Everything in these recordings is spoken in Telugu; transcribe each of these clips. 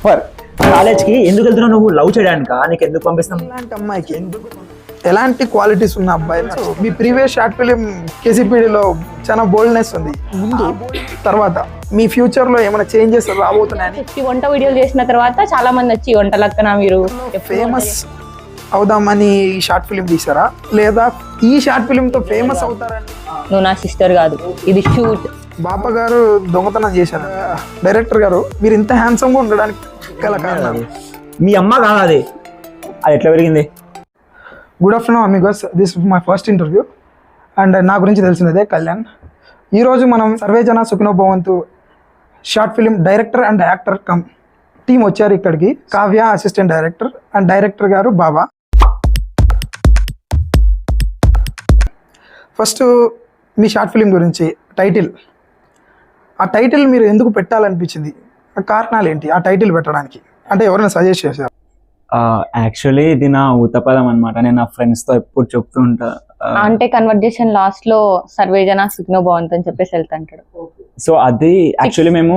సఫర్ కాలేజ్కి ఎందుకు వెళ్తున్నావు నువ్వు? లవ్ చేయడానికా? నీకు ఎందుకు పంపిస్తాం? ఇలాంటి అమ్మాయికి ఎందుకు ఎలాంటి క్వాలిటీస్ ఉన్న అబ్బాయి? మీ ప్రీవియస్ షార్ట్ ఫిలిం కేసీపీడీలో చాలా బోల్డ్నెస్ ఉంది. ముందు తర్వాత మీ ఫ్యూచర్ లో ఏమైనా చేంజెస్ రాబోతున్నాయని వంట వీడియోలు చేసిన తర్వాత చాలా మంది వచ్చి వంట లక్కన మీరు ఫేమస్ అవుదామని ఈ షార్ట్ ఫిలిం తీసారా, లేదా ఈ షార్ట్ ఫిలిం తో ఫేమస్ అవుతారని? నువ్వు నా సిస్టర్ కాదు, ఇది షూట్. బాపా గారు దొంగతనం చేశారు. డైరెక్టర్ గారు మీరు ఇంత హ్యాండ్సమ్ గా ఉండడానికి గల కారణం? మీ అమ్మ కాదు అది ఎట్లా పెరిగింది? Good afternoon Amigos, this is my first interview and నా గురించి తెలిసినదే కళ్యాణ్. ఈరోజు మనం సర్వే జన సుఖినో భవంతు short film director and actor come team వచ్చారు ఇక్కడికి. Kavya assistant director and director గారు బాబా. ఫస్ట్ మీ షార్ట్ ఫిలిం గురించి టైటిల్, ఆ టైటిల్ మీరు ఎందుకు పెట్టాలనిపించింది? ఆ కారణాలు ఏంటి ఆ టైటిల్ పెట్టడానికి? అంటే ఎవరైనా సజెస్ట్ చేశారు? యాక్చువల్లీ ఇది నా ఊతపదం అనమాట. నేను నా ఫ్రెండ్స్ తో ఎప్పుడు చెప్తూ ఉంటా. అంటే కన్వర్జేషన్ లాస్ట్ లో సర్వే జన సుఖినో భవంతు అని చెప్పేసి వెళ్తాంటాడు. సో అది యాక్చువల్లీ మేము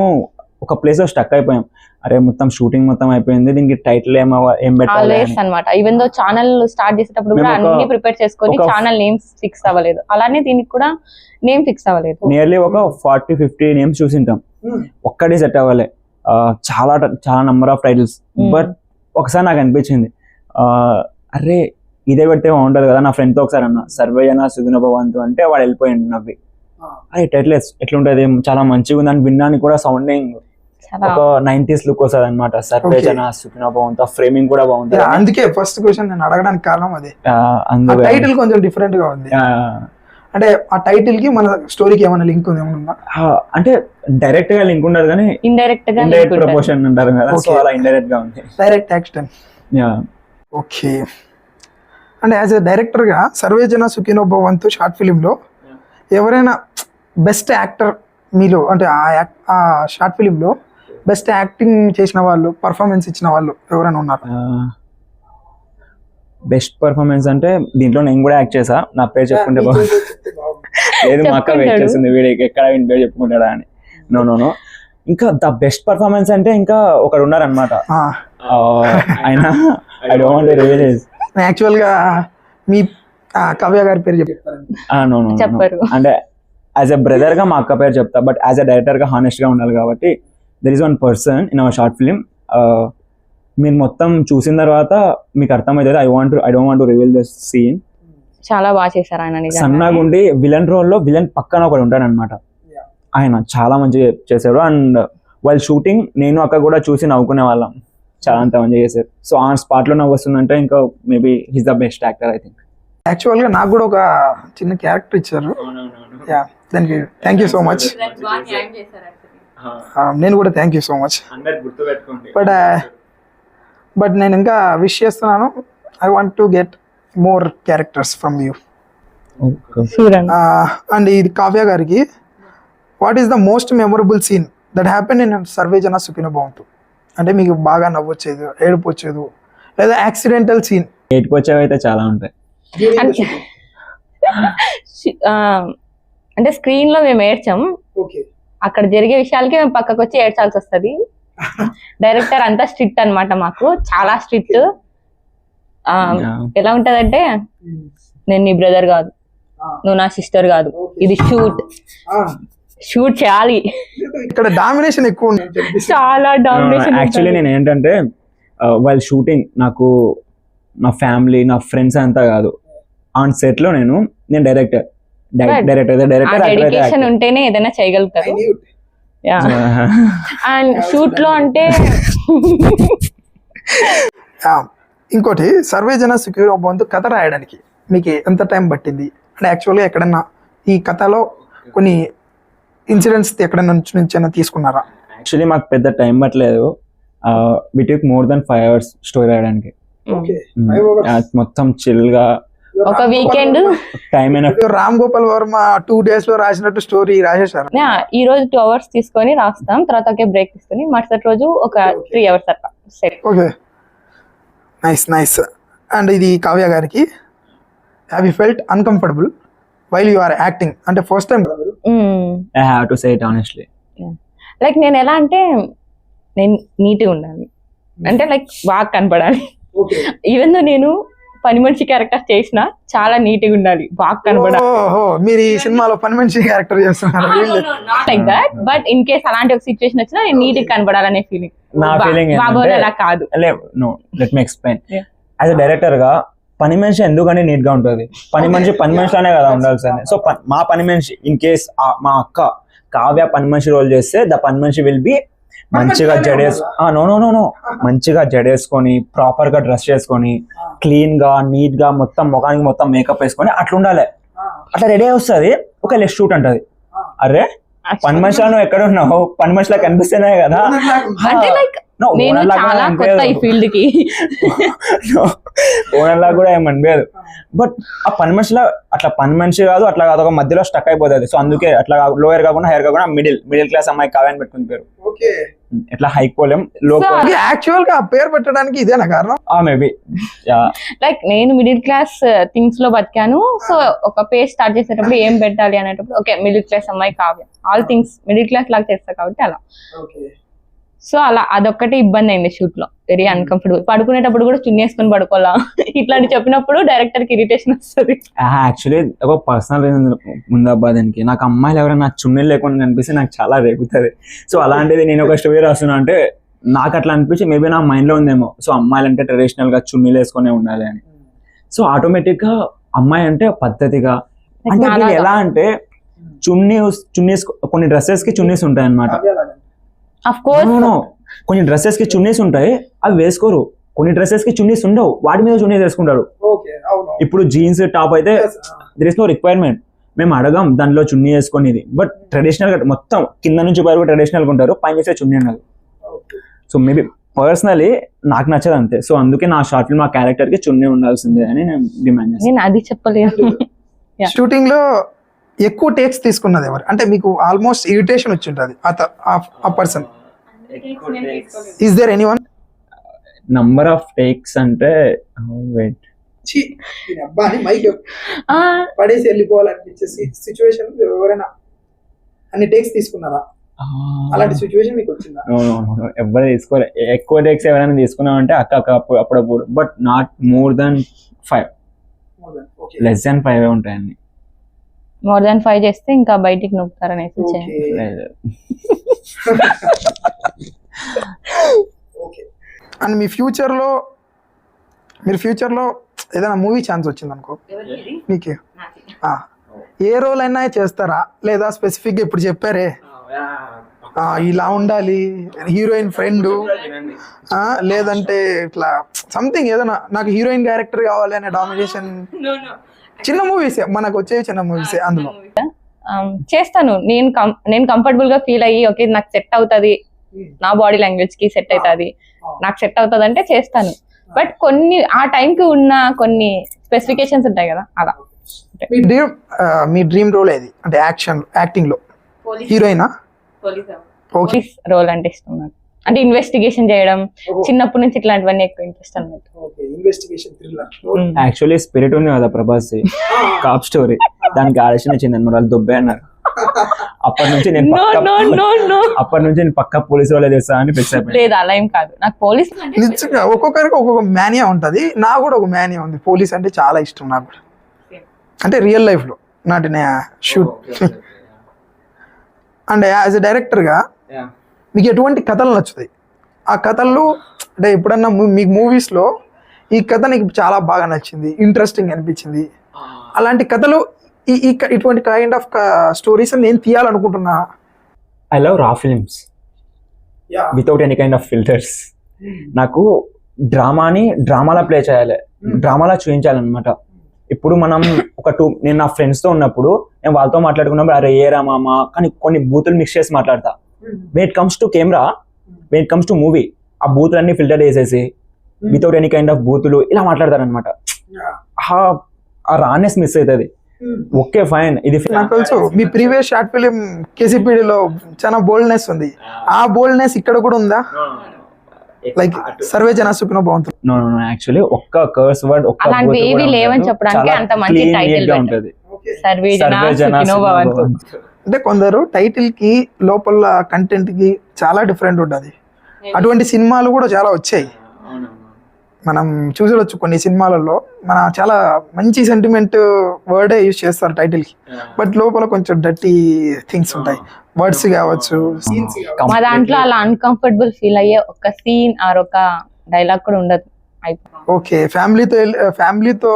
ఒక ప్లేస్ లో స్టక్ అయిపోయాం. అరే మొత్తం షూటింగ్ మొత్తం అయిపోయింది, దీనికి టైటిల్ ఏం పెట్టాలి అనమాట. ఈవెన్ దో ఛానల్ స్టార్ట్ చేసేటప్పుడు కూడా అన్ని ప్రిపేర్ చేసుకొని ఛానల్ నేమ్స్ ఫిక్స్ అవ్వలేదు. అలానే దీనికి కూడా నేమ్ ఫిక్స్ అవ్వలేదు. నియర్లీ ఒక 40-50 నేమ్స్ చూసింటాం, ఒక్కటి సెట్ అవ్వలే. చాలా చాలా నంబర్ ఆఫ్ టైటిల్స్. బట్ ఒకసారి నాకు అనిపించింది, అరే ఇదే పెడితే బాగుంటది కదా. నా ఫ్రెండ్ తో ఒకసారి అన్న సర్వే జన సుఖినో భవంతు అంటే వాడు వెళ్ళిపోయింది నవ్వి. అరే టైటిల్ ఎట్లుంటది, చాలా మంచిగా ఉంది అని వినడానికి కూడా సౌండింగ్ ఒక 90s లుక్ వస్తుంది అనమాట. సర్వే జన సుఖినో భవంతు ఫ్రేమింగ్ కూడా బాగుంటుంది. అందుకే ఫస్ట్ క్వశ్చన్ నేను అడగడానికి కారణం అదే. టైటిల్ కొంచెం డిఫరెంట్ గా ఉంది. అంటే ఆ టైటిల్ కి మన స్టోరీకి ఏమైనా లింక్ ఉంది? ఏమన్నా అంటే డైరెక్ట్ గా లింక్ ఉండదు కానీ ఇండైరెక్ట్ గా ప్రమోషన్ అంటారు కదా, సో అలా ఇండైరెక్ట్ గా ఉంది. Direct action. ఓకే. అంటే యాజ్ ఎ డైరెక్టర్ గా సర్వే జన సుఖినో భవంతు షార్ట్ ఫిలిం లో ఎవరైనా బెస్ట్ యాక్టర్ మీలో, అంటే ఆ షార్ట్ ఫిలిం లో బెస్ట్ యాక్టింగ్ చేసిన వాళ్ళు, పర్ఫార్మెన్స్ ఇచ్చిన వాళ్ళు ఎవరైనా ఉన్నారు? బెస్ట్ పర్ఫార్మెన్స్ అంటే దీంట్లో నేను కూడా యాక్ట్ చేసా. నా పేరు చెప్పుకుంటే లేదు, మా అక్క వెయిట్ చేస్తుంది వీడియోకి ఎక్కడ వీడి పేరు చెప్పుకుంటాడా అని. నో ఇంకా ద బెస్ట్ పర్ఫార్మెన్స్ అంటే ఇంకా ఒకడు ఉన్నారనమాట. ఆయన I don't want to reveal. Actual గా మీ కావ్య గారి పేరు చెప్పారు. అంటే యాజ్ ఎ బ్రదర్ గా మా అక్క పేరు చెప్తా, బట్ యాజ్ ఎ డైరెక్టర్ గా హానెస్ట్ గా ఉండాలి కాబట్టి there is one person in our short film. మీరు మొత్తం చూసిన తర్వాత మీకు అర్థమవుతుంది. I don't want to reveal this scene. చాలా బాగా చేశారు ఆయన. సన్నగా ఉండి విలన్ రోల్ లో విలన్ పక్కన ఒకడు ఉంటాడు అనమాట. ఆయన చాలా మంచిగా చేశాడు. అండ్ వైల్ షూటింగ్ నేను అక్క కూడా చూసి నవ్వుకునే వాళ్ళం. చాలా అంత మంచిగా చేశారు. సో ఆ స్పాట్ లో నవ్వు వస్తుందంటే ఇంకా maybe he's the best actor I think. Actual గా నాకు కూడా ఒక చిన్న క్యారెక్టర్ ఇచ్చారు. దానికి థ్యాంక్ యూ సో మచ్. నేను కూడా thank you so much. But నేను ఇంకా విష్ చేస్తున్నాను, I want to get more characters from you. And ఇది కావ్య గారికి, what is the most memorable scene that happen in Sarve Jana Sukhino భవంతు? అంటే మీకు బాగా నవ్వొచ్చేది, ఏడుపు వచ్చేది, లేదా యాక్సిడెంటల్ సీన్? ఏడుపు వచ్చేవి అయితే చాలా ఉంటాయి. అంటే స్క్రీన్ లో మేము ఏడ్చాం, అక్కడ జరిగే విషయాలకి మేము పక్కకు వచ్చి ఏడ్చాల్సి వస్తుంది. డైరెక్టర్ అంతా స్ట్రిక్ట్ అనమాట, మాకు చాలా స్ట్రిక్ట్. ఎలా ఉంటదంటే, నేను నీ బ్రదర్ కాదు, నువ్వు నా సిస్టర్ కాదు, ఇది షూట్ చేయాలి. ఇక్కడ డామినేషన్ ఎక్కువ ఉంది, చాలా డామినేషన్. యాక్చువల్లీ నేను ఏంటంటే వైల్ షూటింగ్ నాకు నా ఫ్యామిలీ, నా ఫ్రెండ్స్ అంతా కాదు, ఆన్ సెట్ లో నేను డైరెక్టర్ డెడికేషన్ ఉంటేనే ఏదైనా చేయగలుగుతారు. అండ్ షూట్ లో అంటే ఇంకోటి, సర్వే జన సుఖినో భవంతు కథ రాయడానికి మీకు ఎంత టైం పట్టింది? అంటే యాక్చువల్గా ఎక్కడన్నా ఈ కథలో కొన్ని ఇన్సిడెంట్స్ ఎక్కడైనా నుంచి తీసుకున్నారా? యాక్చువల్లీ మాకు పెద్ద టైం పట్టలేదు. We took more than 5 hours story రాయడానికి. మొత్తం చిల్ గా ఒక weekend time. Ram Gopal Varma 2 days లో రాసినట్టు స్టోరీ రాసేసారు. ఈ రోజు 2 hours తీసుకొని రాస్తాం, తర్వాత ఒకే బ్రేక్ తీసుకొని మరుసటి రోజు ఒక 3 hours అట్లా సెట్. Okay, nice. అండ్ ఇది కావ్య గారికి, have you felt uncomfortable while you are acting? అంటే first time I have to say it honestly. Like నేను ఎలా అంటే, నేను నీట్గా ఉండాలి, అంటే లైక్ బాగా కనపడాలి. ఓకే ఈవెన్ దో నేను పని మనిషి క్యారెక్టర్ చేసిన చాలా నీట్ గా ఉండాలి, బాగా కనపడాలి. ఓహో మీరు ఈ సినిమాలో పని మనిషి క్యారెక్టర్ చేస్తున్నారు like that. But in case అలాంటి ఒక సిచ్యువేషన్ వచ్చినా నేను నీట్ గా కనపడాలనే ఫీలింగ్. నా ఫీలింగ్ బాబోలు అలా కాదు. No let me explain. Yeah. As a director గా పని మనిషి ఎందుకని నీట్ గా ఉంటుంది? పని మనిషిలానే కదా ఉండాల్సింది. సో మా పని మనిషి ఇన్ కేస్ మా అక్క కావ్య పని మనిషి రోల్ చేస్తే ద పని మనిషి విల్ బి మంచిగా నో మంచిగా జడేసుకొని ప్రాపర్ గా డ్రెస్ చేసుకొని క్లీన్ గా నీట్ గా మొత్తం ముఖానికి మొత్తం మేకప్ వేసుకొని అట్లా ఉండాలి. అట్లా రెడీ వస్తుంది. ఒక లెస్ షూట్ అంటది, అరే పని మనిషిలో నువ్వు ఎక్కడ ఉన్నావు, పని మనిషిలా కనిపిస్తేనే కదా. అంటే లైక్ నేను చాలా కొత్త ఈ ఫీల్డ్ కి, ఓనర్లా కూడా ఏమనిపించదు. బట్ ఆ పని మనిషిలో అట్లా పని మనిషి కాదు, అట్లా కాదు, ఒక మధ్యలో స్టక్ అయిపోతుంది. సో అందుకే అట్లా లోయర్ కాకుండా హైయర్ కాకుండా మిడిల్ క్లాస్ అమ్మాయి కావ్యాన్ని పెట్టుకుని పేరు. ఎట్లా హైక్ పోలేం, లో యాక్చువల్ గా పేరు పెట్టడానికి ఇదేనా కారణం? మేబీ లైక్ నేను మిడిల్ క్లాస్ థింగ్స్ లో బతికాను. సో ఒక పేజ్ స్టార్ట్ చేసేటప్పుడు ఏం పెట్టాలి అనేటప్పుడు ఓకే మిడిల్ క్లాస్ అమ్మాయి Kavya, all things middle class లాగా చేస్తా కాబట్టి అలా. సో అలా అదొక్కటి ఇబ్బంది అయింది షూట్ లో, వెరీ అన్కంఫర్టబుల్. పడుకునేటప్పుడు కూడా చున్నీ వేసుకొని పడుకోవాలా, ఇట్లాంటి చెప్పినప్పుడు డైరెక్టర్ కి ఇరిటేషన్ వస్తుంది. యాక్చువల్లీ ఒక పర్సనల్ రీజన్ ఉందబ్బా దానికి. నాకు అమ్మాయిలు ఎవరైనా చున్నీలు లేకుండా కనిపిస్తే నాకు చాలా రేగుతుంది. సో అలాంటిది నేను ఒక స్టోరీ రాస్తున్నా అంటే నాకు అట్లా అనిపించి మేబీ నా మైండ్ లో ఉందేమో. సో అమ్మాయిలు అంటే ట్రెడిషనల్ గా చున్నీలు వేసుకునే ఉండాలి అని. సో ఆటోమేటిక్ గా అమ్మాయి అంటే పద్ధతిగా, అంటే వీళ్ళు ఎలా అంటే చున్నీస్ కొన్ని డ్రెస్సెస్ కి చున్నీస్ ఉంటాయి అనమాట. కొన్ని డ్రెస్సెస్ కి చున్నీస్ ఉంటాయి, అవి వేసుకోరు. కొన్ని డ్రెస్సెస్ కి చున్నీస్ ఉండవు, వాటి మీద చున్నీస్ వేసుకుంటారు. ఇప్పుడు జీన్స్ టాప్ అయితే దర్ ఇస్ నో రిక్వైర్మెంట్, మేము అడగం దానిలో చున్నీ వేసుకునేది. బట్ ట్రెడిషనల్ గా మొత్తం కింద నుంచి వరకు ట్రెడిషనల్ గా ఉంటారు, పైన చేసే చున్నీ ఉండదు. సో మేబీ పర్సనలీ నాకు నచ్చదు అంతే. సో అందుకే నా షార్ట్ ఫిల్మ్ ఆ క్యారెక్టర్ కి చున్నీ ఉండాల్సిందే అని నేను డిమాండ్ చేస్తాను. నేను అది చెప్పలేదు. షూటింగ్ లో ఎక్కువ టేక్స్ తీసుకున్నది ఎవరు? అంటే మీకు ఆల్మోస్ట్ ఇరిటేషన్ వచ్చి ఉంటుంది ఆ person. Is there anyone? Number of takes అంటే వెయిట్ పడేసి వెళ్ళిపోవాలనిపించే సిచ్యువేషన్ ఎవరైనా అన్ని టేక్స్ తీసుకున్నారా? అలాంటి సిచ్యువేషన్ మీకు వచ్చిందా? ఎవరు తీసుకోలే. ఎక్కువ టేక్స్ ఎవరైనా తీసుకున్నామంటే అక్క అప్పుడప్పుడు, but not more than 5. Less than 5 ఉంటాయండి. మోర్ దాన్ 5 చేస్తే ఇంకా బయటికి నొక్కుతారనేసి అండ్ మీ ఫ్యూచర్ లో ఏదైనా మూవీ ఛాన్స్ వచ్చింది అనుకో మీకు, ఏ రోల్ అయినా చేస్తారా? లేదా స్పెసిఫిక్ గా ఇప్పుడు చెప్పారే ఇలా ఉండాలి హీరోయిన్ ఫ్రెండ్, లేదంటే ఇట్లా సంథింగ్ ఏదైనా నాకు హీరోయిన్ క్యారెక్టర్ కావాలి అనే డామినేషన్? చిన్న మూవీసే మనకు వచ్చే చిన్న మూవీసే అందులో చేస్తాను. నేను కంఫర్టబుల్ గా ఫీల్ అయ్యి ఓకే నాకు సెట్ అవుతుంది, నా బాడీ లాంగ్వేజ్ కి సెట్ అవుతుంది, నాకు సెట్ అవుతుంది అంటే చేస్తాను. బట్ కొన్ని ఆ టైం కి ఉన్న కొన్ని స్పెసిఫికేషన్స్ ఉంటాయి కదా, అలా. మీ డ్రీమ్ రోల్ ఏది? అంటే యాక్టింగ్ లో హీరోయినా? పోలీస్ రోల్ అంటే ఇష్టం నాకు. అంటే ఇన్వెస్టిగేషన్ చేయడం చిన్నప్పటి నుంచి ఇట్లాంటివన్నీ ఎక్కువ ఇంట్రెస్ట్ అన్నమాట. యాక్చువల్లీ స్పిరిట్ ఉంది కదా ప్రభాస్ కాప్ స్టోరీ, దానికి ఆడిషన్ వచ్చింది అనమాట. వాళ్ళు దుబ్బే అన్నారు. అప్పటి నుంచి నేను పక్క పోలీసు వాళ్ళే చేస్తా అని ఫిక్స్ అయిపోయాను. లేదు అలా ఏం కాదు, నాకు పోలీస్ నిజంగా ఒక్కొక్కరికి ఒక్కొక్క మేనియా ఉంటది. నాకు కూడా ఒక మేనియా ఉంది, పోలీస్ అంటే చాలా ఇష్టం నాకు కూడా. అంటే రియల్ లైఫ్ లో నాటి shoot. And as a director గా మీకు ఎటువంటి కథలు నచ్చుతాయి? ఆ కథలు అంటే ఎప్పుడన్నా మీకు మూవీస్ లో ఈ కథ నీకు చాలా బాగా నచ్చింది, ఇంట్రెస్టింగ్ అనిపించింది, అలాంటి కథలు ఇటువంటి కైండ్ ఆఫ్ స్టోరీస్ నేను తీయాలనుకుంటున్నా. ఐ లవ్ రా films without any kind of filters. నాకు డ్రామాలా ప్లే చేయాలి, డ్రామాలా చూపించాలన్నమాట. ఇప్పుడు మనం నేను నా ఫ్రెండ్స్ తో ఉన్నప్పుడు నేను వాళ్ళతో మాట్లాడుకున్నప్పుడు అరే ఏ రామా కానీ కొన్ని బూతులు మిక్స్ చేసి మాట్లాడతా. When it comes to camera, when it comes to movie, ఆ బూతులన్నీ ఫిల్టర్ చేసేసి వితౌట్ ఎనీ కైండ్ ఆఫ్ బూతులు ఇలా మాట్లాడతారనమాట. ఆ రానెస్ మిస్ అవుతుంది. ఓకే ఫైన్, ఇది నాకు తెలుసు మీ ప్రీవియస్ షార్ట్ ఫిలిం కేసీపీడీలో చాలా బోల్డ్నెస్ ఉంది. ఆ బోల్డ్నెస్ ఇక్కడ కూడా ఉందా? లైక్ సర్వే జన సుఖినో భవంతు. నో యాక్చువల్లీ ఒక్క కర్స్ వర్డ్ అలాంటి ఏవి లేవని చెప్పడానికి అంత మంచి టైటిల్ ఉంటది సర్వే జన సుఖినో భవంతు. అంటే కొందరు టైటిల్ కి లోపల కంటెంట్ కి చాలా డిఫరెంట్ ఉంటుంది. అటువంటి సినిమాలు కూడా చాలా వచ్చాయి. మనం చూసొచ్చు కొన్ని సినిమాలలో మన చాలా మంచి సెంటిమెంట్ వర్డే యూజ్ చేస్తారు టైటిల్ కి, బట్ లోపల కొంచెం డర్టీ థింగ్స్ ఉంటాయి, వర్డ్స్ కావచ్చు, సీన్స్ కావచ్చు. మా దాంట్లో అలా అన్కంఫర్టబుల్ ఫీల్ అయ్యే ఒక సీన్ ఆర్ ఒక డైలాగ్ కూడా ఉండదు. ఓకే, ఫ్యామిలీతో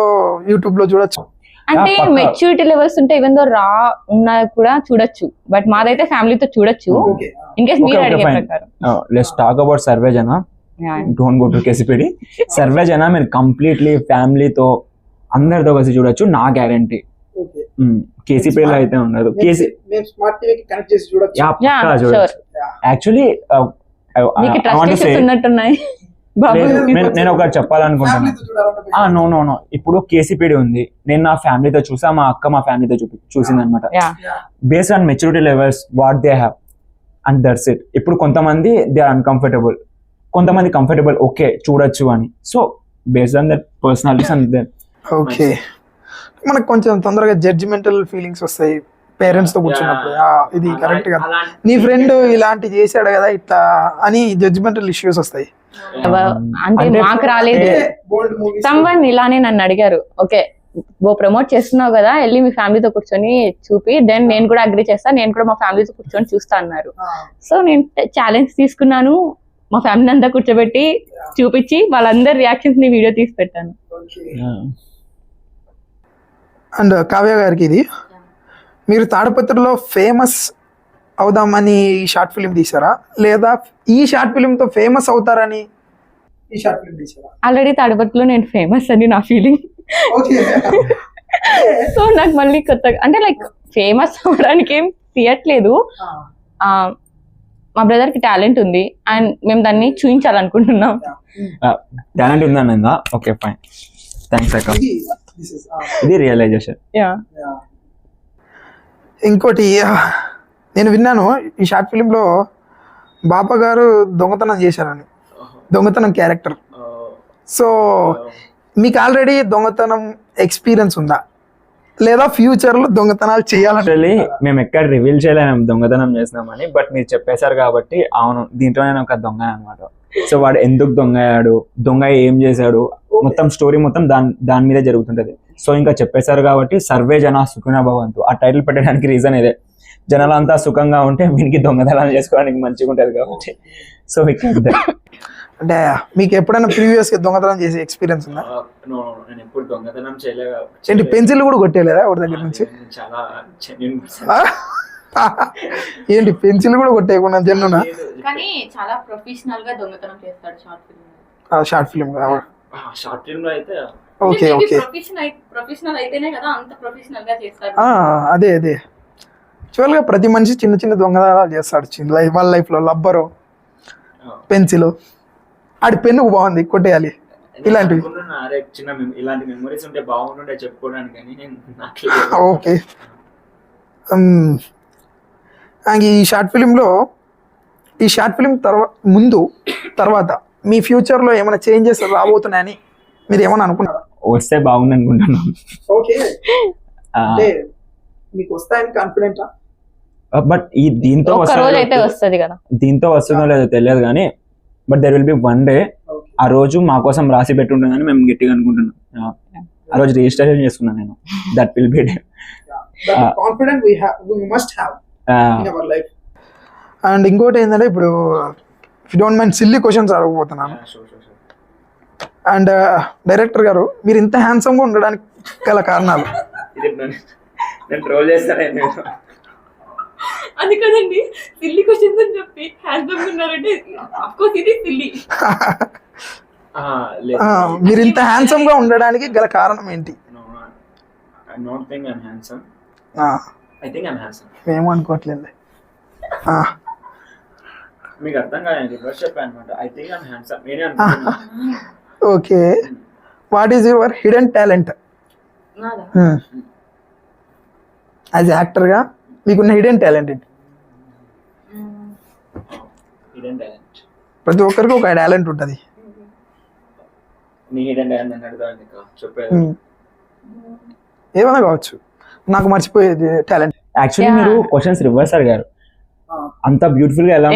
యూట్యూబ్ లో చూడొచ్చు. అంటే మెచ్యూరిటీ లెవెల్స్ ఉంటే ఈవెన్ దో రా ఉన్నా కూడా చూడొచ్చు, బట్ మాదైతే ఫ్యామిలీతో చూడొచ్చు. ఇన్ కేస్ మీరు అడిగే ప్రకారం లెట్స్ టాక్ అబౌట్ సర్వేజన. డోంట్ గో టు కేసిపిడి. సర్వేజన మీరు కంప్లీట్లీ ఫ్యామిలీతో అందరితో కలిసి చూడొచ్చు, నా గ్యారంటీ. కేసిపిడిలో అయితే ఉండదు. యాక్చువల్లీ ఉన్నట్టున్నాయి. నేను ఒకటి చెప్పాలనుకుంటున్నాను. నో ఇప్పుడు కేసిపిడి ఉంది, నేను నా ఫ్యామిలీతో చూసా, మా అక్క మా ఫ్యామిలీతో చూసింది అనమాట. Based on maturity levels what they have and that's it. ఇప్పుడు కొంతమంది దే ఆర్ అన్కంఫర్టబుల్, కొంతమంది కంఫర్టబుల్, ఓకే చూడొచ్చు అని. So based on that personalities and that. Okay, మనకు కొంచెం తొందరగా జడ్జిమెంటల్ ఫీలింగ్స్ వస్తాయి పేరెంట్స్ తో కూర్చున్నప్పుడు. ఇది కరెక్ట్ గా నీ ఫ్రెండ్ ఇలాంటి చేశాడు కదా ఇట్లా అని జడ్జిమెంటల్ ఇష్యూస్ వస్తాయి. అంటే మాకు రాలేదు. సమ్వన్ ఇలానే నన్ను అడిగారు, ఓకే ప్రమోట్ చేస్తున్నావు కదా, వెళ్ళి మీ ఫ్యామిలీతో కూర్చొని చూపి, దెన్ నేను కూడా అగ్రి చేస్తాను, నేను కూడా మా ఫ్యామిలీతో కూర్చొని చూస్తా అన్నారు. సో నేను ఛాలెంజ్ తీసుకున్నాను, మా ఫ్యామిలీ అంతా కూర్చోబెట్టి చూపించి వాళ్ళందరి రియాక్షన్స్ ని వీడియో తీసి పెట్టాను. అండ్ కావ్య గారికి, ఇది మీరు తాడపత్రిలో ఫేమస్ అవుదామని ఈ షార్ట్ ఫిలిం తీసారా, లేదా ఈ షార్ట్ ఫిలిం తో ఫేమస్ అవుతారని ఈ షార్ట్ ఫిలిం తీసారా? ఆల్రెడీ తాడపత్రిలో నేను ఫేమస్ అని నా ఫీలింగ్. సో నాకు మళ్ళీ కొత్తగా అంటే లైక్ ఫేమస్ అవ్వడానికి ఏం తీయట్లేదు. మా బ్రదర్ కి టాలెంట్ ఉంది అండ్ మేము దాన్ని చూపించాలనుకుంటున్నాం. టాలెంట్ ఉందా? ఓకే ఫైన్, థ్యాంక్స్ అక్క. ఇది రియలైజేషన్. ఇంకోటి నేను విన్నాను, ఈ షార్ట్ ఫిలింలో బాపా గారు దొంగతనం చేశారని, దొంగతనం క్యారెక్టర్. సో మీకు ఆల్రెడీ దొంగతనం ఎక్స్పీరియన్స్ ఉందా, లేదా ఫ్యూచర్ లో దొంగతనాలు చేయాలని? మేము ఎక్కడ రివీల్ చేయలేము దొంగతనం చేసినామని, బట్ మీరు చెప్పేశారు కాబట్టి అవును, దీంట్లో నేను ఒక దొంగ అనమాట. సో వాడు ఎందుకు దొంగయ్యాడు, దొంగ ఏం చేశాడు, మొత్తం స్టోరీ మొత్తం దాని మీదే జరుగుతుంటది. సో ఇంకా చెప్పేశారు కాబట్టి సర్వే జన సుఖినో భవంతు, ఆ టైటిల్ పెట్టడానికి రీజన్ ఇదే. జనాలంతా సుఖంగా ఉంటే వీనికి దొంగతనాలు చేసుకోవడానికి మంచిగా ఉంటది కాబట్టి. సో అంటే మీకు ఎప్పుడైనా ప్రీవియస్ గా దొంగతనం చేసే ఎక్స్పీరియన్స్ ఉందా? నేను ఎప్పుడు దొంగతనం చేయలేదు. ఏంటి పెన్సిల్ కూడా కొట్టేలేదా ఒకటి దగ్గర నుంచి? ఏంటి పెన్సిల్ కూడా కొట్టేయకుండా జన్నునా? కానీ చాలా ప్రొఫెషనల్ గా దొంగతనం చేస్తాడు షార్ట్ ఫిల్మ్. షార్ట్ ఫిల్మ్ లో అయితే ఓకే ఓకే, ప్రొఫెషనల్ అయితేనే కదా అంత ప్రొఫెషనల్ గా చేస్తాడు. అదే యాక్చువల్ గా ప్రతి మనిషి చిన్న చిన్న దొంగతనాలు చేస్తాడు వాళ్ళ లైఫ్ లో. లబ్బరు, పెన్సిల్, ఆడి పెన్ను బాగుంది కొట్టేయాలి, ఇలాంటివి. ఇలాంటి మెమరీస్ ఉంటే బాగుంటుండే చెప్పుకోవడానికి. ఓకే, ఈ షార్ట్ ఫిలిం తర్వాత మీ ఫ్యూచర్ లో ఏమైనా చేంజెస్ రాబోతున్నాయని మీరు ఏమైనా అనుకున్నారా? వస్తే బాగుంది అనుకుంటున్నాం. ఓకే, మీకు వస్తాయని కాన్ఫిడెంటా? బట్ దీంతో వస్తుందో లేదో తెలియదు కానీ, but there will be one day. ఆ రోజు మా కోసం రాసి పెట్టుంటుందని మేము గట్టిగా అనుకుంటున్నాం. ఆ రోజు రిజిస్ట్రేషన్ చేసుకున్నాను నేను. That will be day. Confident we must have in our life. And ఇంకోటి ఏంటంటే, ఇప్పుడు if you don't mind silly questions అడగబోతున్నాను. అండ్ డైరెక్టర్ గారు, మీరు ఇంత హ్యాండ్సమ్ గా ఉండడానికి గల కారణాలు? అది కదండి సిల్లీ క్వశ్చన్స్ అని చెప్పి హ్యాండ్సమ్ ఉన్నారంటే ఆఫ్ కోర్స్ ఇది సిల్లీ. మీరు ఇంత హ్యాండ్సమ్ గా ఉండడానికి గల కారణం ఏంటి? ఏమో అనుకోవట్లేదు. Okay, what is your hidden talent? As actor గా మీకున్న హిడెన్ టాలెంట్ ఏంటి? ప్రతి ఒక్కరికి ఒక టాలెంట్ ఉంటుంది. ఏమైనా కావచ్చు, నాకు మర్చిపోయేది టాలెంట్. యాక్చువల్లీ మీరు క్వశ్చన్స్ రివర్స్ అడిగారు. అంత బ్యూటిఫుల్ గా ఎలా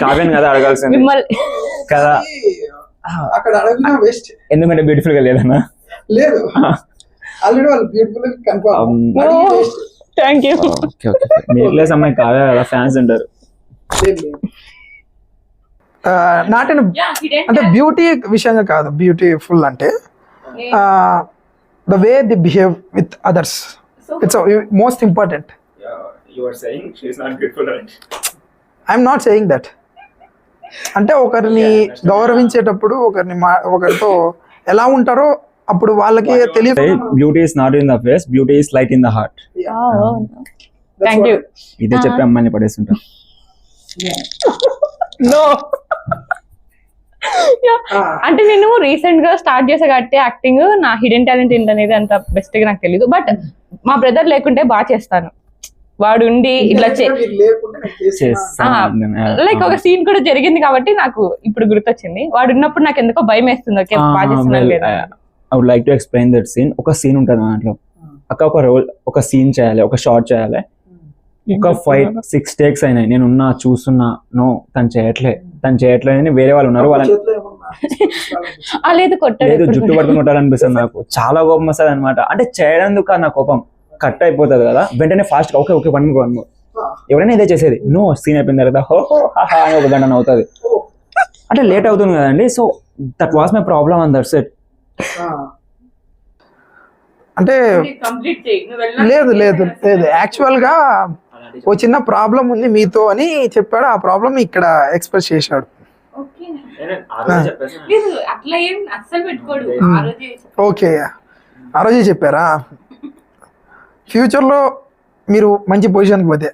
కావ్యం కదా అడగాల్సింది మిమ్మల్ని కదా, అక్కడ అడగినా వేస్ట్, ఎందుకంటే బ్యూటిఫుల్ గా లేదన్నా. లేదు ఆల్రెడీ వాళ్ళు beautiful confirm. Thank you. Okay okay, middle class అమ్మాయి కావ్య కదా ఫ్యాన్స్ ఉంటారు. నాట్ అంటే బ్యూటీ విషయంగా కాదు, బ్యూటిఫుల్ అంటే the way the behave with others, it's most important. I'm not saying that. అంటే ఒకరిని గౌరవించేటప్పుడు ఒకరితో ఎలా ఉంటారో అప్పుడు వాళ్ళకి తెలియదు. Beauty is not in the face, beauty is light in the heart. Thank you. ఇదే చెప్పి అమ్మాయిని పడేస్తుంటా. నో, అంటే నేను రీసెంట్ గా స్టార్ట్ చేసా కాబట్టి యాక్టింగ్, నా హిడెన్ టాలెంట్ ఏంటనేది అంత బెస్ట్ గా నాకు తెలియదు. బట్ మా బ్రదర్ లేకుంటే బాగా చేస్తాను. వాడు ఉండి ఇట్లా లైక్ ఒక సీన్ కూడా జరిగింది కాబట్టి నాకు ఇప్పుడు గుర్తొచ్చింది. వాడు ఉన్నప్పుడు నాకు ఎందుకో భయం వేస్తుంది. ఓకే బాగా చేస్తున్నాను. I would like to explain that scene. ఒక సీన్ ఉంటుంది దాంట్లో, అక్క ఒక రోల్, ఒక సీన్ చేయాలి, ఒక షార్ట్ చేయాలి, ఒక 5-6 టేక్స్ అయినాయి. నేను ఉన్నా చూస్తున్నా, నో తను చేయట్లేదు అని వేరే వాళ్ళు ఉన్నారు. వాళ్ళని లేదు కొట్టలేదు, జుట్టు పట్టుకుని కొట్టాలనిపిస్తుంది నాకు. చాలా కోపం వస్తుంది అనమాట. అంటే చేయడానికి కాదు నా కోపం, కట్ అయిపోతుంది కదా వెంటనే ఫాస్ట్ గా. ఓకే 1 more ఎవరైనా ఇదే చేసేది. నో సీన్ అయిపోయిన తర్వాత హో అని 1 గంట అవుతుంది. అంటే లేట్ అవుతుంది కదండి. So that was my problem on that set. అంటే లేదు లేదు లేదు, యాక్చువల్ గా ఓ చిన్న ప్రాబ్లం ఉంది మీతో అని చెప్పాడు. ఆ ప్రాబ్లం ఇక్కడ ఎక్స్ప్రెస్ చేశాడు. ఓకే, ఆ రోజే చెప్పారా? ఫ్యూచర్లో మీరు మంచి పొజిషన్కి పోతే,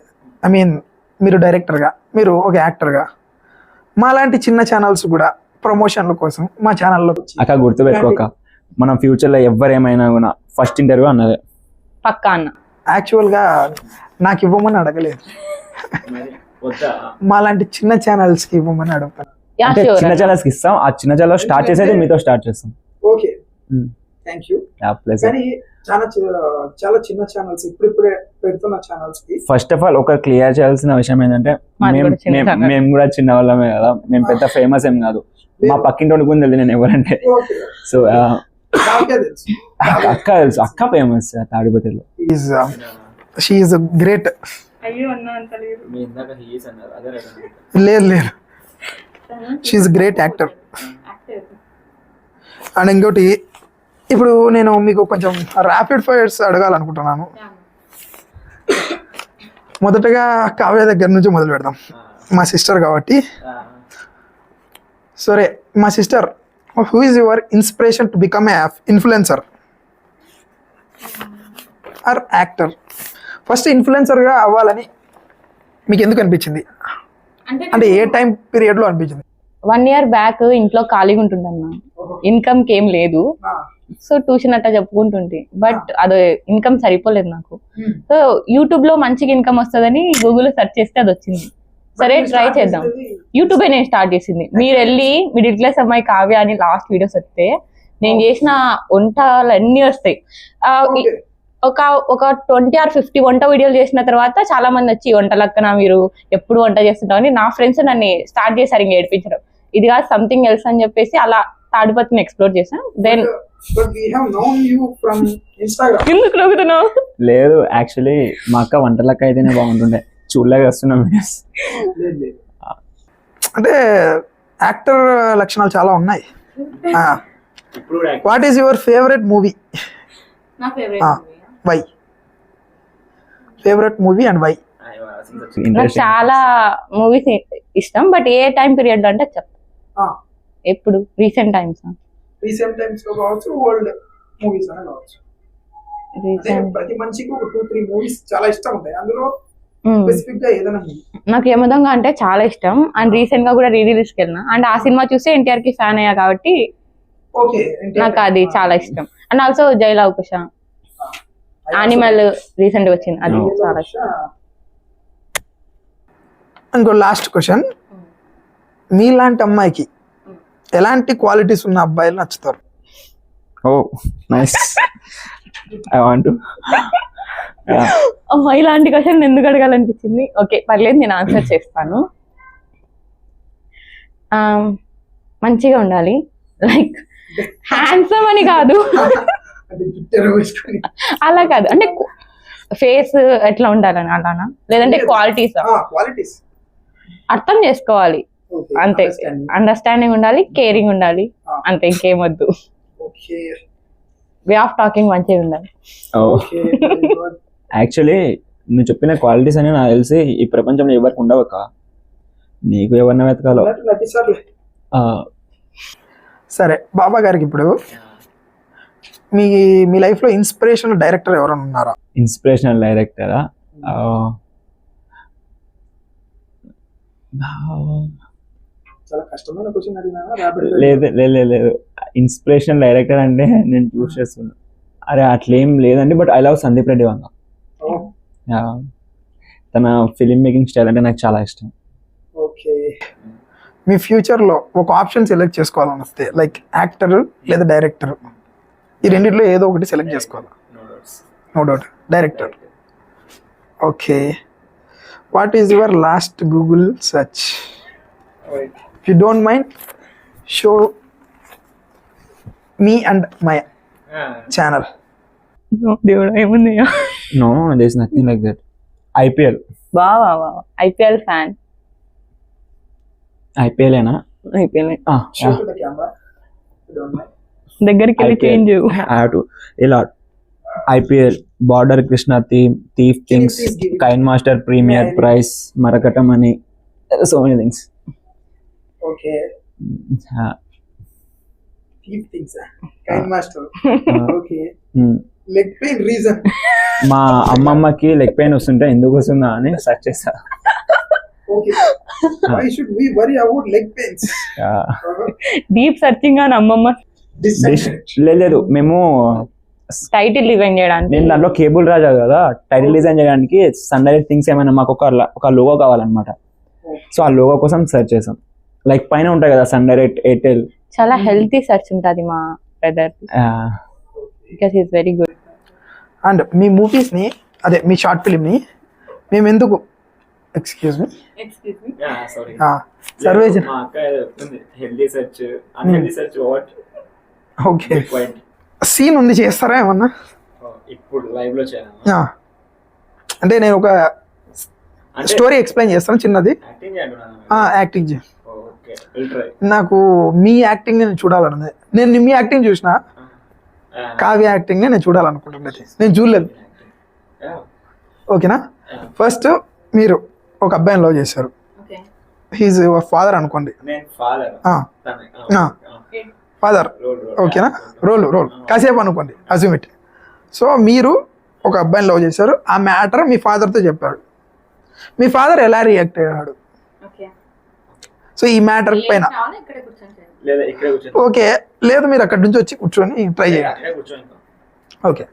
ఐ మీన్ మీరు డైరెక్టర్గా, మీరు ఒక యాక్టర్గా, మాలాంటి చిన్న ఛానల్స్ కూడా ప్రమోషన్ల కోసం మా ఛానల్లో అక్క గుర్తుపెట్టుకోక, మనం ఫ్యూచర్లో ఎవరేమైనా కూడా ఫస్ట్ ఇంటర్వ్యూ అన్నదే పక్కా అన్న. యాక్చువల్గా నాకు ఇవ్వమని అడగలేదు, మాలాంటి చిన్న ఛానల్స్కి ఇవ్వమని అడుగుతాను. అంటే చిన్న ఛానల్స్ కి ఇస్తాం. ఆ చిన్న ఛానల్ స్టార్ట్ చేసేది మీతో స్టార్ట్ చేస్తాం. Okay, thank you. కానీ చాలా చిన్న ఛానల్స్, ఇప్పుడిప్పుడే పెడుతున్న ఛానల్స్ కి ఫస్ట్ ఆఫ్ ఆల్ ఒక క్లియర్ చేయాల్సిన విషయం ఏంటంటే, మేము కూడా చిన్న వాళ్ళమే కదా, మేము పెద్ద ఫేమస్ ఏం కాదు. మా పక్కింటి కూడా తెలియదు నేను ఎవరంటే. సో అక్క తెలుసు, అక్క ఫేమస్ తాడిపత్రిలో. She is great. లేదు లేదు, she is great actor. And ఇంకోటి, ఇప్పుడు నేను మీకు కొంచెం ర్యాపిడ్ ఫైర్స్ అడగాలనుకుంటున్నాను. మొదటగా కావ్య దగ్గర నుంచి మొదలు పెడదాం, మా సిస్టర్ కాబట్టి. సరే, మా sister, who is your inspiration to become a influencer or actor? ఫస్ట్ ఇన్ఫ్లుయెన్సర్గా అవ్వాలని మీకు ఎందుకు అనిపించింది? అంటే ఏ టైం పీరియడ్లో అనిపించింది? 1 year బ్యాక్ ఇంట్లో ఖాళీగా ఉంటుందన్న, ఇన్కమ్ ఏం లేదు. సో ట్యూషన్ అట్టా చెప్పుకుంటుంది. బట్ అది ఇన్కమ్ సరిపోలేదు నాకు. సో యూట్యూబ్ లో మంచిగా ఇన్కమ్ వస్తుందని గూగుల్లో సెర్చ్ చేస్తే అది వచ్చింది. సరే ట్రై చేద్దాం. యూట్యూబే నేను స్టార్ట్ చేసింది. మీరు వెళ్ళి మిడిల్ క్లాస్ అమ్మాయి కావ్య అని లాస్ట్ వీడియోస్ వస్తే నేను చేసిన వంటలు అన్నీ వస్తాయి. ఒక 20 or 50 వంట వీడియోలు చేసిన తర్వాత చాలా మంది వచ్చి వంటలక్కన మీరు ఎప్పుడు వంట చేస్తుంటామని నా ఫ్రెండ్స్ నన్ను స్టార్ట్ చేశారు ఇంకా ఏడిపించడం. ఇది కాదు సంథింగ్ ఎల్స్ అని చెప్పేసి అలా తాడిపత్రిని ఎక్స్ప్లోర్ చేశాను. దెన్ ఎందుకు నవ్వుతున్నావు? లేదు, యాక్చువల్లీ మా అక్క వంటలక్క అయితేనే బాగుంటుండే, చూడలేక వస్తున్నాం వీడియోస్. అంటే యాక్టర్ లక్షణాలు చాలా ఉన్నాయి. What is your favourite movie? Why favourite movie and why? నాకు చాలా మూవీస్ ఇష్టం, బట్ ఏ టైం పీరియడ్ అంటే చెప్తా. ఎప్పుడు రీసెంట్ టైమ్స్ లో కావచ్చు, ఓల్డ్ మూవీస్ అనే కావచ్చు. ప్రతి మనిషికి ఒక 2-3 మూవీస్ చాలా ఇష్టం ఉంటాయి. అందులో స్పెసిఫిక్ గా ఏదైనా మూవీ నాకు యమదొంగ అంటే చాలా ఇష్టం. అండ్ రీసెంట్ గా కూడా రిలీజ్ కి వెళ్ళినా. అండ్ ఆ సినిమా చూసి ఎన్టీఆర్ కి ఫ్యాన్ అయ్యా కాబట్టి నాకు అది చాలా ఇష్టం. And also Jai Lava Kusa, animal recent గా వచ్చింది, అది చాలా ఇష్టం. ఇంకో లాస్ట్ క్వశ్చన్, మీలాంటి అమ్మాయికి ఎలాంటి క్వాలిటీస్ ఉన్న అబ్బాయిలు నచ్చుతారు? ఓ నైస్. ఐ వాంట్ టు అమ్మా ఇలాంటి క్వశ్చన్ ఎందుకు అడగాలనిపించింది. ఓకే పర్లేదు, నేను ఆన్సర్ చేస్తాను. మంచిగా ఉండాలి, లైక్ హ్యాండ్సమ్ అని కాదు, అలా కాదు, అంటే ఫేస్ ఎట్లా ఉండాలని అలానా, లేదంటే క్వాలిటీస్ అర్థం చేసుకోవాలి అంతే. అండర్స్టాండింగ్ ఉండాలి, కేరింగ్ ఉండాలి, అంతే, ఇంకేమొద్దు. వే ఆఫ్ టాకింగ్ మంచిగా ఉండాలి. యాక్చువల్లీ నువ్వు చెప్పిన క్వాలిటీస్ అని నాకు తెలిసి ఈ ప్రపంచంలో ఎవరికి ఉండవక్క, నీకు ఎవరిని వెతకాలో. సరే బాబా గారికి ఇప్పుడు మీ లైఫ్ లో ఇన్స్పిరేషనల్ డైరెక్టర్ ఎవరైనా ఉన్నారా? ఇన్స్పిరేషనల్ డైరెక్టరా? చాలా కష్టమైన క్వశ్చన్ అడిగినా. లేదు ఇన్స్పిరేషనల్ డైరెక్టర్ అంటే నేను చూస్ చేస్తున్నా. అరే అట్లేం లేదండి, but I love Sandeep Reddy Vanga. తన ఫిలిం మేకింగ్ స్టైల్ అంటే నాకు చాలా ఇష్టం. ఓకే, మీ ఫ్యూచర్ లో ఒక ఆప్షన్ సెలెక్ట్ చేసుకోవాలని వస్తే లైక్ యాక్టర్ లేదా డైరెక్టర్, ఈ రెండిట్లో ఏదో ఒకటి సెలెక్ట్ చేసుకోవాలి. No doubt director. Okay, what is your last Google search? If you don't mind show me and my channel. దేవుడా ఏముంది? No, there is nothing like that. IPL. బావా ఐపీఎల్ ఫ్యాన్. ఐపీఎల్ ఐపీఎల్ దగ్గరికి వెళ్ళి చేంజ్ ఇలా IPL, border Krishna, thief kings, KineMaster, Premiere price, మరకటం అని so many things. Okay, thief kings, KineMaster. Okay, leg pain reason? మా అమ్మమ్మకి లెగ్ పెయిన్ వస్తుంటే ఎందుకు వస్తుందా అని సెర్చ్ చేస్తా. Okay, why should we worry about leg pains? Deep searching అని అమ్మమ్మ. లేదు, మేము టైటిల్ డిజైన్ చేయడానికి, నేను దాంట్లో కేబుల్ రాజా కదా, టైటిల్ డిజైన్ చేయడానికి సన్ డైరెక్ట్ థింగ్స్ ఏమైనా మాకు ఒక లోగో కావాలన్నమాట. సో ఆ లోగో కోసం సెర్చ్ చేసాం. లైక్ పైన ఉంటాయి కదా సన్ డైరెక్ట్, ఎయిర్టెల్. చాలా హెల్తీ సెర్చ్ ఉంటుంది మా brother, because he is very good. And me movies ని, అదే మీ షార్ట్ ఫిల్మ్ ని మేము ఎందుకు, ఎక్స్క్యూజ్ మీ, సర్వేజన్, ఓకే, సీన్ ఉంది చేస్తారా ఏమన్నా? ఇప్పుడు లైవ్ లో చేయాలి అంటే నేను ఒక స్టోరీ ఎక్స్ప్లెయిన్ చేస్తాను చిన్నది. యాక్టింగ్ నాకు మీ యాక్టింగ్ నేను చూడాలన్నది. నేను మీ యాక్టింగ్ చూసిన, కావ్య యాక్టింగ్ నేను చూడాలనుకుంటున్నది, నేను చూడలేదు. ఓకేనా? ఫస్ట్ మీరు ఒక అబ్బాయిని లవ్ చేశారు, హీజ్ యువర్ ఫాదర్ అనుకోండి, ఫాదర్. ఓకేనా? రోల్ కాసేపు అనుకోండి, అజ్యూమ్ ఇట్. సో మీరు ఒక అబ్బాయిని లవ్ చేశారు, ఆ మ్యాటర్ మీ ఫాదర్తో చెప్పారు. మీ ఫాదర్ ఎలా రియాక్ట్ అయ్యాడు? సో ఈ మ్యాటర్ పైన ఓకే, లేదు మీరు అక్కడి నుంచి వచ్చి కూర్చొని ట్రై చేయండి. ఓకే,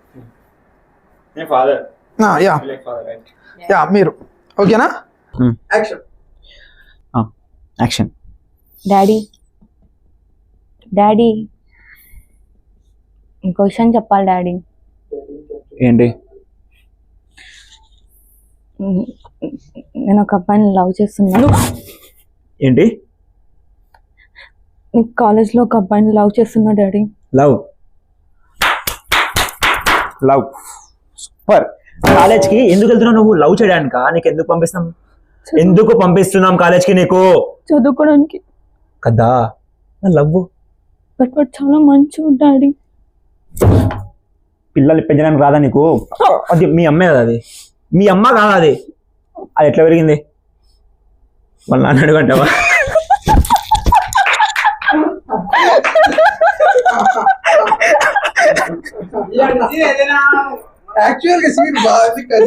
యా మీరు ఓకేనా? యాక్షన్. డాడీ ఇంకో విషయం చెప్పాలి డాడీ. ఏంటి? నేను ఒక అబ్బాయిని లవ్ చేస్తున్నాను. ఏంటి? కాలేజ్లో ఒక అబ్బాయిని లవ్ చేస్తున్నా డాడీ. Love super. కాలేజ్కి ఎందుకు వెళ్తున్నావు నువ్వు? లవ్ చేయడానికా? నీకు ఎందుకు పంపిస్తున్నాం కాలేజ్కి? నీకు చదువుకోవడానికి కదా. లవ్ బట్ చాలా మంచి డాడీ. పిల్లలు పెంచడానికి రాదా నీకు? అది మీ అమ్మే కదా, అది మీ అమ్మ కాదా? అది ఎట్లా పెరిగింది? వాళ్ళ నాన్న అడుగుంటావా? యాక్చువల్గా సీన్ బాగుంది కదా.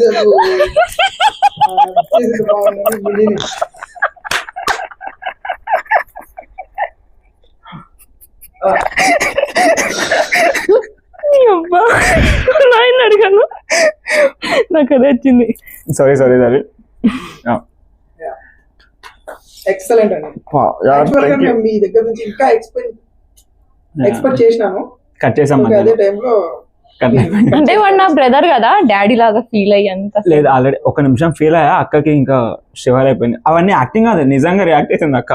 నాయన అడిగాను, నాకు అదే వచ్చింది. సారీ ఎక్సలెంట్ అండి. మీ దగ్గర నుంచి ఇంకా ఎక్స్పెక్ట్ చేసినాను. కట్ చేసాం. అదే టైంలో అంటే వాడు నా బ్రదర్ కదా, డాడీ లాగా ఫీల్ అయ్యి అంత లేదు ఆల్రెడీ ఒక నిమిషం ఫీల్ అయ్యా, అక్కకి ఇంకా షివర్ అయిపోయింది. అవన్నీ యాక్టింగ్ కాదు, నిజంగా రియాక్ట్ అవుతుంది అక్క.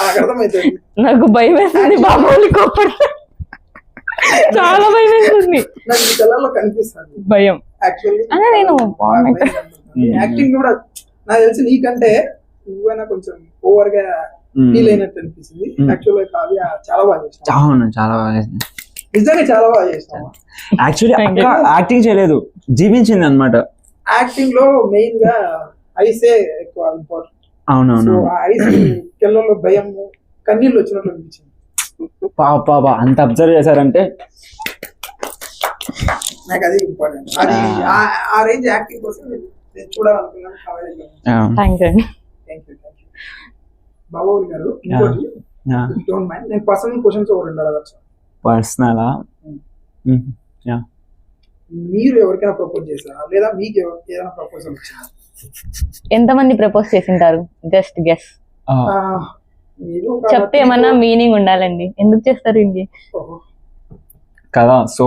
నాకు అర్థమవుతుంది. నాకు భయం వేస్తుంది బాబోలి కోపడితే, చాలా భయం వేస్తుంది. నాకు ఈ కలర్లో కనిపిస్తుంది భయం యాక్చువల్లీ. అదే నేను యాక్టింగ్ కూడా నాకు తెలిసి నీకంటే నువ్వైనా కొంచెం ఓవర్ గా ఫీల్ అయినట్టు అనిపిస్తుంది. యాక్చువల్ గా కావ్య చాలా బాగా చేస్తావు, చాలా బాగా చేసింది. నిజంగా చాలా బాగా చేస్తావు. యాక్చువల్లీ అక్క యాక్టింగ్ చేయలేదు, జీవించింది అనమాట. యాక్టింగ్ లో మెయిన్ గా ఐసే ఎక్కువ ఇంపార్టెంట్. అవునవును, ఐస్ కెళ్ళలో భయం, కన్నీళ్ళు వచ్చినట్లు అనిపించింది. పాప అంత అబ్జర్వ్ చేశారంటే నాకు అది ఇంపార్టెంట్. అది ఆ రేంజ్ యాక్టింగ్ కోసం నేను చూడాలనుకున్నాను. Thank you. బాబు గారు ఇంకోటి డోంట్ మైండ్, నేను పర్సనల్ క్వశ్చన్స్ రెండు అడగచ్చు. పర్సనలా? మీరు ఎవరికైనా ప్రపోజ్ చేశారా, లేదా మీకు ఏదైనా ప్రపోజల్ వచ్చిందా? ఎంతమంది ప్రపోజ్ చేసింటారు? Just guess. చెప్తే ఏమన్నా మీనింగ్ ఉండాలండి, ఎందుకు చేస్తారు ఇండి కదా. సో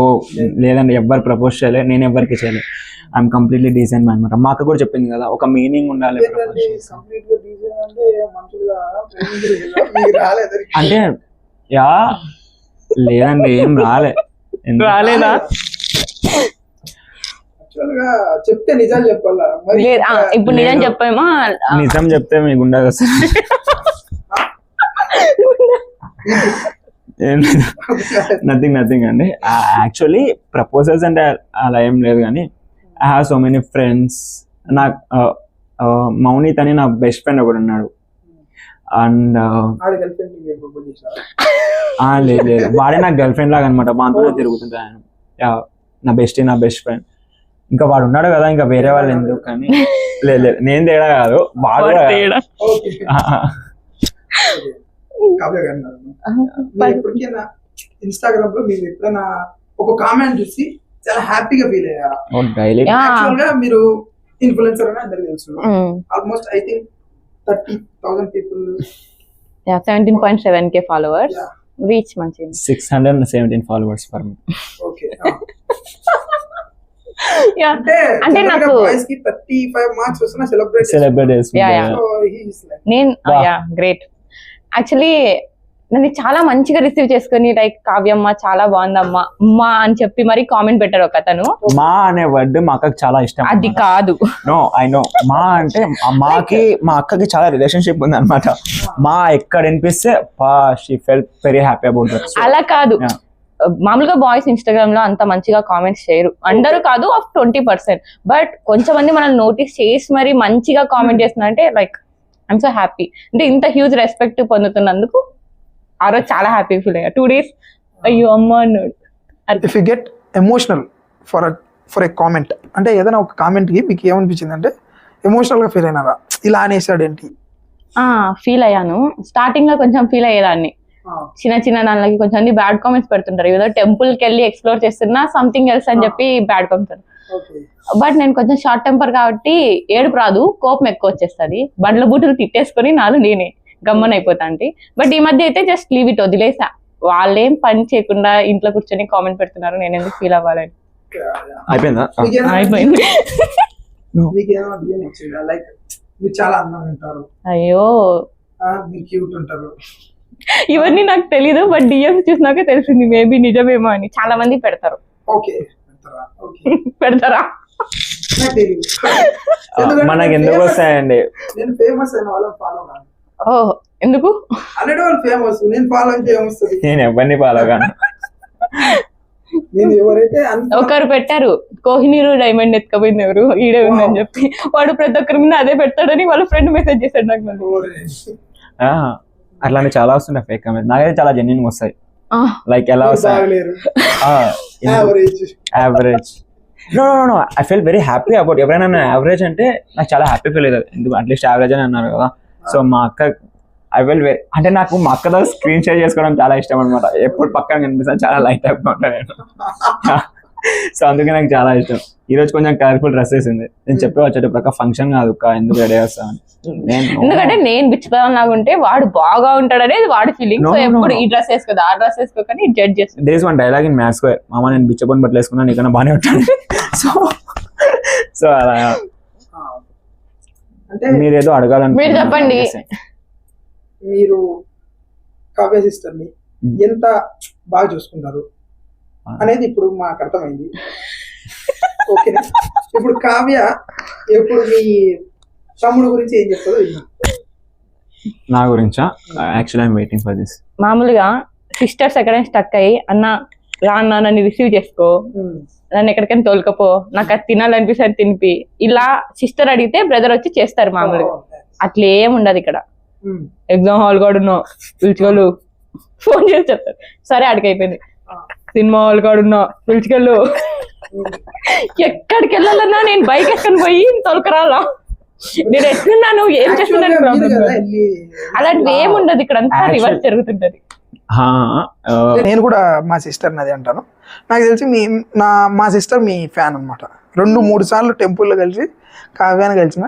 లేదండి, ఎవ్వరు ప్రపోజ్ చేయలేదు, నేను ఎవరికి చేయలేదు. ఐఎమ్ కంప్లీట్లీ డీసెంట్ అనమాట. మా అక్క కూడా చెప్పింది కదా, ఒక మీనింగ్ ఉండాలి. అంటే యా లేదండి, ఏం రాలేదా? చెప్తే నిజాలు చెప్పాలా? ఇప్పుడు నిజం చెప్పేమో, నిజం చెప్తే మీకు ఉండదు అసలు. నథింగ్ అండి. యాక్చువల్లీ ప్రపోజల్స్ అంటే అలా ఏం లేదు, కానీ I have so many friends. నాకు మౌనీత్ అని నా బెస్ట్ ఫ్రెండ్ ఒకడు ఉన్నాడు. అండ్ లేదు, వాడే నాకు గర్ల్ ఫ్రెండ్ లాగా అనమాట. మాతో తిరుగుతుంటాను, నా బెస్ట్ ఫ్రెండ్. ఇంకా వాడు ఉన్నాడు కదా, ఇంకా వేరే వాళ్ళు ఎందుకు కానీ. లేదు, నేను తేడా కాదు, వాడు ఇన్స్టాగ్రామ్ లో మీరు ఎప్పుడైనా ఒక కామెంట్ చూసి చాలా హ్యాపీగా ఫీల్ అయ్యారా? యాక్చువల్ గా మీరు ఇన్ఫ్లుయెన్సర్ అని అందరికి తెలుసు. Almost I think 30,000 people, 17.7K followers, reach మంచి 617 ఫాలోవర్స్ ఫర్ మీ. ఓకే, అంటే నాకు బాయ్స్ కి 35 మార్క్స్ వస్తున్నా సెలబ్రేట్ నేను గ్రేట్. యాక్చువల్లీ నన్ను చాలా మంచిగా రిసీవ్ చేసుకుని, లైక్ కావ్యమ్మ చాలా బాగుందమ్మా అమ్మా అని చెప్పి మరి కామెంట్ పెట్టారు ఒక అతను. మా అనే వర్డ్ మా అక్కకి చాలా ఇష్టం. అది కాదు, నో ఐ నో. మా అంటే మాకి మా అక్కకి చాలా రిలేషన్షిప్ ఉంది అనమాట. మా ఎక్కడ వినిపిస్తే she felt very happy about that. అలా కాదు, మామూలుగా బాయ్స్ ఇన్స్టాగ్రామ్ లో అంత మంచిగా కామెంట్స్ చేయరు, అందరూ కాదు, ఆఫ్ 20%. బట్ కొంచెం మంది మనల్ని నోటీస్ చేసి మరి మంచిగా కామెంట్ చేస్తున్నారంటే లైక్ ఐఎమ్ సో హ్యాపీ. అంటే ఇంత హ్యూజ్ రెస్పెక్ట్ పొందుతున్నందుకు ఆ రోజు చాలా హ్యాపీ ఫీల్ అయ్యా. 2 days అయ్యో అమ్మ అన్నాడు. If you get emotional for a comment, అంటే ఏదైనా ఒక కామెంట్ కి మీకు ఏమనిపించింది, అంటే ఎమోషనల్ గా ఫీల్ అయినారా, ఇలా అనేసాడు ఏంటి? ఫీల్ అయ్యాను. స్టార్టింగ్ లో కొంచెం ఫీల్ అయ్యేదాన్ని. చిన్న దానికి కొంచెం మంది బ్యాడ్ కామెంట్స్ పెడుతుంటారు, ఏదో టెంపుల్ కి వెళ్ళి ఎక్స్ప్లోర్ చేస్తున్నా సంథింగ్ ఎల్స్ అని చెప్పి బ్యాడ్ కామెంట్స్. బట్ నేను కొంచెం షార్ట్ టెంపర్ కాబట్టి ఏడుపు రాదు, కోపం ఎక్కువ వచ్చేస్తుంది. బండ్ల బూటులు తిట్టేసుకొని నేనే గమ్మన్ అయిపోతాంటి. బట్ ఈ మధ్య అయితే జస్ట్ లీవ్ ఇట్, వదిలేసా. వాళ్ళేం పని చేయకుండా ఇంట్లో కూర్చొని కామెంట్ పెడుతున్నారు, నేను ఎందుకు ఫీల్ అవ్వాలని. అయిపోయింది. అయ్యో ఇవన్నీ నాకు తెలీదు, బట్ డిఎం చూసినాక తెలిసింది మేబీ నిజమేమో అని. చాలా మంది పెడతారు. పెడతారా? మనకి ఎందుకు వస్తాయండి? ఓ ఎందుకు? నేను ఎవరిని ఫాలో కాను. ఒకరు పెట్టారు కోహినీరు డైమండ్ ఎత్తుకపోయింది ఎవరు ఈడే ఉందని చెప్పి, వాడు ప్రతి ఒక్కరి మీద అదే పెడతాడని వాళ్ళ ఫ్రెండ్ మెసేజ్ చేశాడు నాకు. అట్లాంటి చాలా వస్తుంటాయి ఫేక్ కామెంట్స్. నాకైతే చాలా జెన్యూన్ గా వస్తాయి. లైక్ ఎలా వస్తాయి? Average. No I feel very happy about. ఎవరైనా యావరేజ్ అంటే నాకు చాలా హ్యాపీ ఫీల్ అవుతుంది. ఎందుకు అట్లీస్ట్ యావరేజ్ అని అన్నారు కదా. సో మా అక్క ఐ విల్ వెరీ, అంటే నాకు మా అక్కతో స్క్రీన్ షేర్ చేసుకోవడం చాలా ఇష్టం అనమాట. ఎప్పుడు పక్కన కనిపిస్తాను, చాలా లైట్ అయిపోయి ఉంటాను నేను. సో అందుకే నాకు చాలా ఇష్టం. ఈ రోజు కొంచెం కలర్ఫుల్ డ్రెస్ వేసింది. నేను చెప్పే వచ్చేటప్పుడు అక్క ఫంక్షన్ కాదు అక్క, ఎందుకు రెడీ చేస్తాను. ఎందుకంటే నేను బిచ్చిపోదాం లాగా ఉంటే వాడు బాగా ఉంటాడు అనేది వాడి ఫీలింగ్. No, సో no, ఎప్పుడు no. ఈ డ్రెస్ వేసుకోదు ఆ డ్రెస్ వేసుకోకని జడ్జ్ చేస్తాను. This one dialogue in maths మామ నేను బిచ్చపని బట్టలు వేసుకున్నా నీకన్నా బాగానే ఉంటాను. సో అలా అంటే మీరేదో మీరు అడగాలనుకుంటున్నారు. చెప్పండి. మీరు కావ్య సిస్టర్ ని ఎంత బాగా చూసుకుంటారు అనేది ఇప్పుడు మాకు అర్థమైంది. ఓకేనా? ఇప్పుడు కావ్య ఎప్పుడు మీ తమ్ముడు గురించి ఏం చెప్తారో విన్నాం. నా గురించా? Actually I'm waiting for this. మామూలుగా సిస్టర్స్ ఎక్కడైనా స్టక్ అయ్యి అన్న రాన్న నన్ను రిసీవ్ చేసుకో, నన్ను ఎక్కడికైనా తోలుకపో, నాకు అది తినాలనిపిస్తే తినిపి, ఇలా సిస్టర్ అడిగితే బ్రదర్ వచ్చి చేస్తారు మామూలుగా. అట్లా ఏం ఉండదు ఇక్కడ. ఎగ్జామ్ హాల్ కూడా ఉన్నావు పిలుచుకోలు, ఫోన్ చేసి చెప్తారు సరే అడిగైపోయింది. సినిమా హాల్ కూడా ఉన్నావు పిలుచుకెళ్ళు, ఎక్కడికి వెళ్ళాలన్నా నేను బైక్ ఎక్కని పోయి తొలకరాలా, నేను ఎట్లున్నాను ఏం చేస్తున్నాను ప్రాబ్లం. అలాంటివి ఏం ఉండదు ఇక్కడ, అంతా రివర్స్ జరుగుతుంటది. నేను కూడా మా సిస్టర్ అదే అంటాను. నాకు తెలిసి మా సిస్టర్ మీ ఫ్యాన్ అనమాట. 2-3 సార్లు టెంపుల్లో కలిసి కావ్యాన్ని గెలిచిన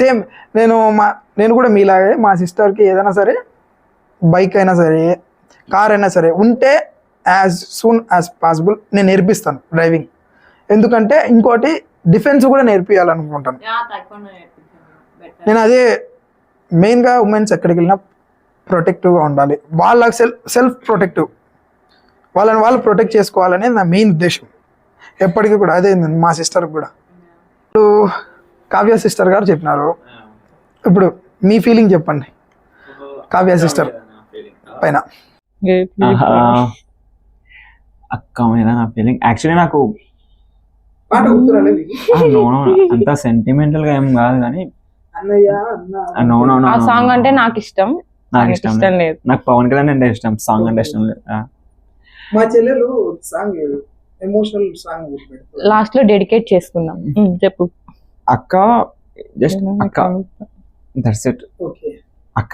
సేమ్ నేను కూడా మీలాగే మా సిస్టర్కి ఏదైనా సరే బైక్ అయినా సరే కార్ అయినా సరే ఉంటే యాజ్ సూన్ యాజ్ పాసిబుల్ నేను నేర్పిస్తాను డ్రైవింగ్. ఎందుకంటే ఇంకోటి డిఫెన్స్ కూడా నేర్పించాలనుకుంటాను నేను. అదే మెయిన్గా ఉమెన్స్ ఎక్కడికి వెళ్ళినా ప్రొటెక్టివ్గా ఉండాలి, వాళ్ళ సెల్ఫ్ ప్రొటెక్టివ్, వాళ్ళని వాళ్ళు ప్రొటెక్ట్ చేసుకోవాలనేది నా మెయిన్ ఉద్దేశం ఎప్పటికీ కూడా. అదే మా సిస్టర్ కూడా. ఇప్పుడు కావ్య సిస్టర్ గారు చెప్పినారు, ఇప్పుడు మీ ఫీలింగ్ చెప్పండి కావ్య సిస్టర్ పైన. అక్క మీద నా ఫీలింగ్ యాక్చువల్లీ నాకు అంత సెంటిమెంటల్ గా ఏం కాదు కానీ ఆ సాంగ్ అంటే నాకు ఇష్టం లేదు. నాకు పవన్ కళ్యాణ్ అంటే ఇష్టం, సాంగ్ అంటే ఇష్టం లేదు. మా చెల్లెలు సాంగ్ ఎమోషనల్ సాంగ్ లాస్ట్ లో డెడికేట్ చేసుకుందాం. చెప్పు అక్క, జస్ట్ అక్క, దట్స్ ఇట్. ఓకే అక్క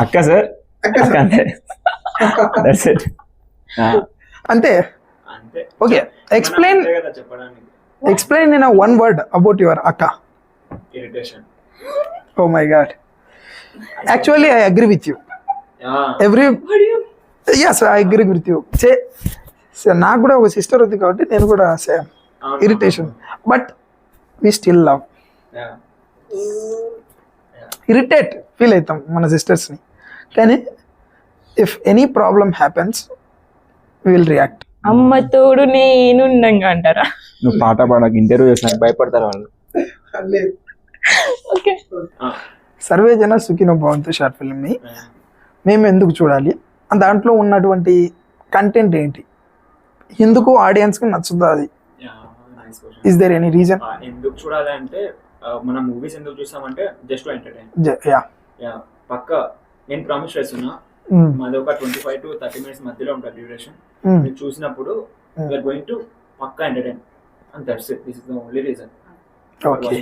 అక్క సార్ అక్క అంతే, దట్స్ ఇట్ అంతే. Okay, explain in one word about your akka. Irritation. Oh my god, actually I agree with you. Yes, I agree with you. నాకు కూడా ఒక సిస్టర్ ఉంది కాబట్టి నేను కూడా same irritation, but we still love. Irritate feel అవుతాం మన సిస్టర్స్ని, కానీ if any problem happens we will react. అమ్మ తోడు నేనుండంగా అంటారా? నువ్వు పాట పాడక ఇంటర్వ్యూ చేసిన భయపడతారు వాళ్ళు. ఓకే, సర్వే జన సుఖినో భవంతు షార్ట్ ఫిల్మ్ని మేము ఎందుకు చూడాలి, దాంట్లో ఉన్నటువంటి కంటెంట్ ఏంటి, ఎందుకు ఆడియన్స్కి నచ్చుతుంది? Is there any reason? ఎందుకు చూడాలి అంటే మన మూవీస్ ఎందుకు చూస్తామంటే జస్ట్ ఎంటర్టైన్. పక్క నేను ప్రామిస్ చేస్తున్నా, మాది ఒక 25 to 30 minutes మధ్యలో ఉంటుంది డ్యూరేషన్. మీరు చూసినప్పుడు యు ఆర్ గోయింగ్ టు పక్కా entertain and that's it. This is the only reason. Okay,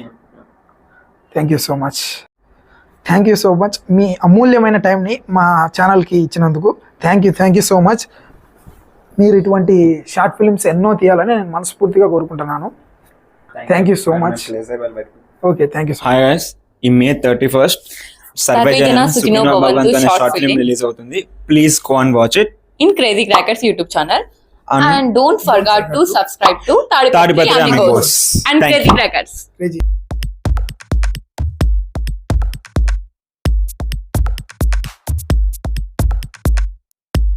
thank you so much మీ అమూల్యమైన టైంని మా ఛానల్కి ఇచ్చినందుకు థ్యాంక్ యూ సో మచ్. మీరు ఇటువంటి షార్ట్ ఫిల్మ్స్ ఎన్నో తీయాలని నేను మనస్ఫూర్తిగా కోరుకుంటున్నాను. Thank you so much. Okay, thank you. Hi guys, ఈ May 31st survey Jana Sukhino భవంతు అనే షార్ట్ ఫిల్మ్ రిలీజ్ అవుతుంది. Please go and watch it in Crazy Crackers YouTube channel. And don't forget to subscribe to Tadipatri Amigos and Crazy Crackers.